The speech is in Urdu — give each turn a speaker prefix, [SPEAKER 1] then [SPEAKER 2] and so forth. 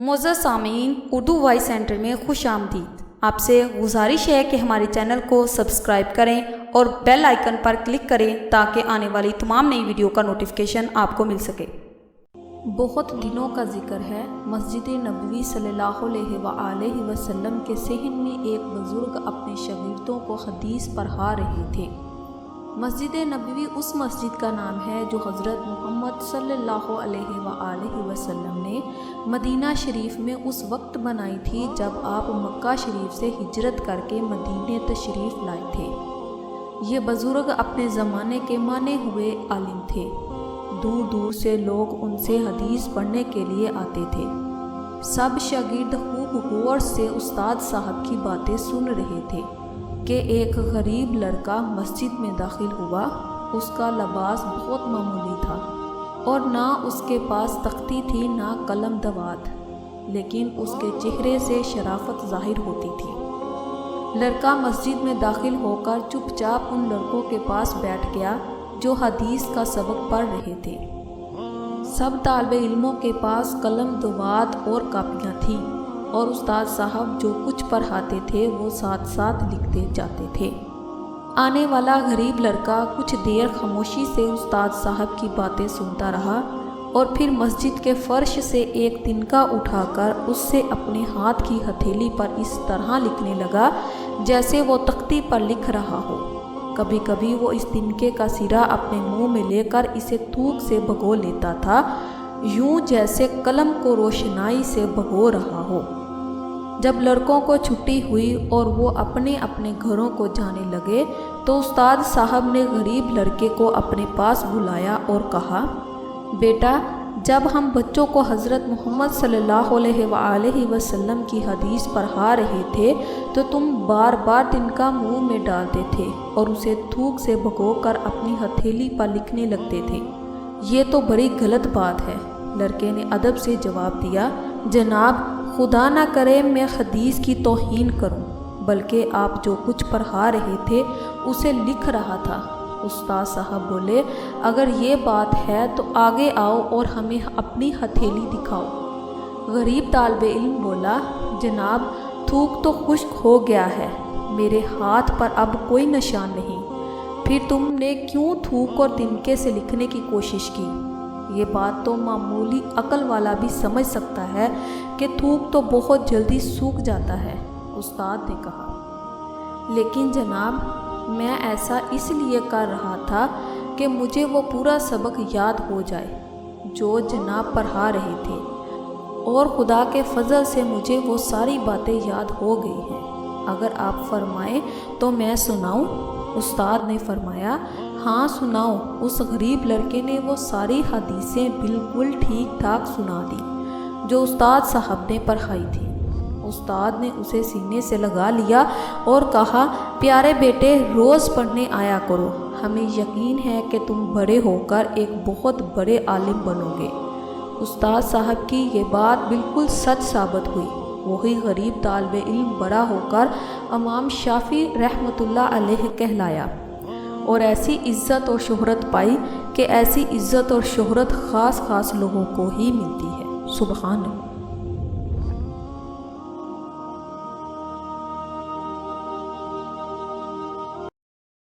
[SPEAKER 1] معزز سامعین، اردو وائس سینٹر میں خوش آمدید۔ آپ سے گزارش ہے کہ ہمارے چینل کو سبسکرائب کریں اور بیل آئیکن پر کلک کریں تاکہ آنے والی تمام نئی ویڈیو کا نوٹیفیکیشن آپ کو مل سکے۔ بہت دنوں کا ذکر ہے، مسجد نبوی صلی اللہ علیہ وآلہ وسلم کے صحن میں ایک بزرگ اپنے شاگردوں کو حدیث پڑھا رہے تھے۔ مسجد نبوی اس مسجد کا نام ہے جو حضرت محمد صلی اللہ علیہ وآلہ وسلم نے مدینہ شریف میں اس وقت بنائی تھی جب آپ مکہ شریف سے ہجرت کر کے مدینہ تشریف لائے تھے۔ یہ بزرگ اپنے زمانے کے مانے ہوئے عالم تھے۔ دور دور سے لوگ ان سے حدیث پڑھنے کے لیے آتے تھے۔ سب شاگرد خوب غور سے استاد صاحب کی باتیں سن رہے تھے کہ ایک غریب لڑکا مسجد میں داخل ہوا۔ اس کا لباس بہت معمولی تھا اور نہ اس کے پاس تختی تھی نہ قلم دوات، لیکن اس کے چہرے سے شرافت ظاہر ہوتی تھی۔ لڑکا مسجد میں داخل ہو کر چپ چاپ ان لڑکوں کے پاس بیٹھ گیا جو حدیث کا سبق پڑھ رہے تھے۔ سب طالب علموں کے پاس قلم دوات اور کاپیاں تھیں اور استاد صاحب جو کچھ پڑھاتے تھے وہ ساتھ ساتھ لکھتے جاتے تھے۔ آنے والا غریب لڑکا کچھ دیر خاموشی سے استاد صاحب کی باتیں سنتا رہا اور پھر مسجد کے فرش سے ایک تنکا اٹھا کر اس سے اپنے ہاتھ کی ہتھیلی پر اس طرح لکھنے لگا جیسے وہ تختی پر لکھ رہا ہو۔ کبھی کبھی وہ اس تنکے کا سرا اپنے منہ میں لے کر اسے تھوک سے بھگو لیتا تھا، یوں جیسے قلم کو روشنائی سے بھگو رہا ہو۔ جب لڑکوں کو چھٹی ہوئی اور وہ اپنے اپنے گھروں کو جانے لگے تو استاد صاحب نے غریب لڑکے کو اپنے پاس بلایا اور کہا، بیٹا، جب ہم بچوں کو حضرت محمد صلی اللہ علیہ وآلہ وسلم کی حدیث پڑھا رہے تھے تو تم بار بار تنکا منہ میں ڈالتے تھے اور اسے تھوک سے بھگو کر اپنی ہتھیلی پر لکھنے لگتے تھے۔ یہ تو بڑی غلط بات ہے۔ لڑکے نے ادب سے جواب دیا، جناب، خدا نہ کرے میں حدیث کی توہین کروں، بلکہ آپ جو کچھ پڑھا رہے تھے اسے لکھ رہا تھا۔ استاد صاحب بولے، اگر یہ بات ہے تو آگے آؤ اور ہمیں اپنی ہتھیلی دکھاؤ۔ غریب طالب علم بولا، جناب، تھوک تو خشک ہو گیا ہے، میرے ہاتھ پر اب کوئی نشان نہیں، پھر تم نے کیوں تھوک اور تنکے سے لکھنے کی کوشش کی؟ یہ بات تو معمولی عقل والا بھی سمجھ سکتا ہے کہ تھوک تو بہت جلدی سوکھ جاتا ہے۔ استاد نے کہا، لیکن جناب، میں ایسا اس لیے کر رہا تھا کہ مجھے وہ پورا سبق یاد ہو جائے جو جناب پڑھا رہے تھے، اور خدا کے فضل سے مجھے وہ ساری باتیں یاد ہو گئی ہیں۔ اگر آپ فرمائیں تو میں سناؤں؟ استاد نے فرمایا، ہاں سناؤ۔ اس غریب لڑکے نے وہ ساری حدیثیں بالکل ٹھیک ٹھاک سنا دی جو استاد صاحب نے پڑھائی تھی۔ استاد نے اسے سینے سے لگا لیا اور کہا، پیارے بیٹے، روز پڑھنے آیا کرو، ہمیں یقین ہے کہ تم بڑے ہو کر ایک بہت بڑے عالم بنو گے۔ استاد صاحب کی یہ بات بالکل سچ ثابت ہوئی۔ وہی غریب طالب علم بڑا ہو کر امام شافعی رحمۃ اللہ علیہ کہلایا اور ایسی عزت اور شہرت پائی کہ ایسی عزت اور شہرت خاص لوگوں کو ہی ملتی ہے۔ سبحان اللہ۔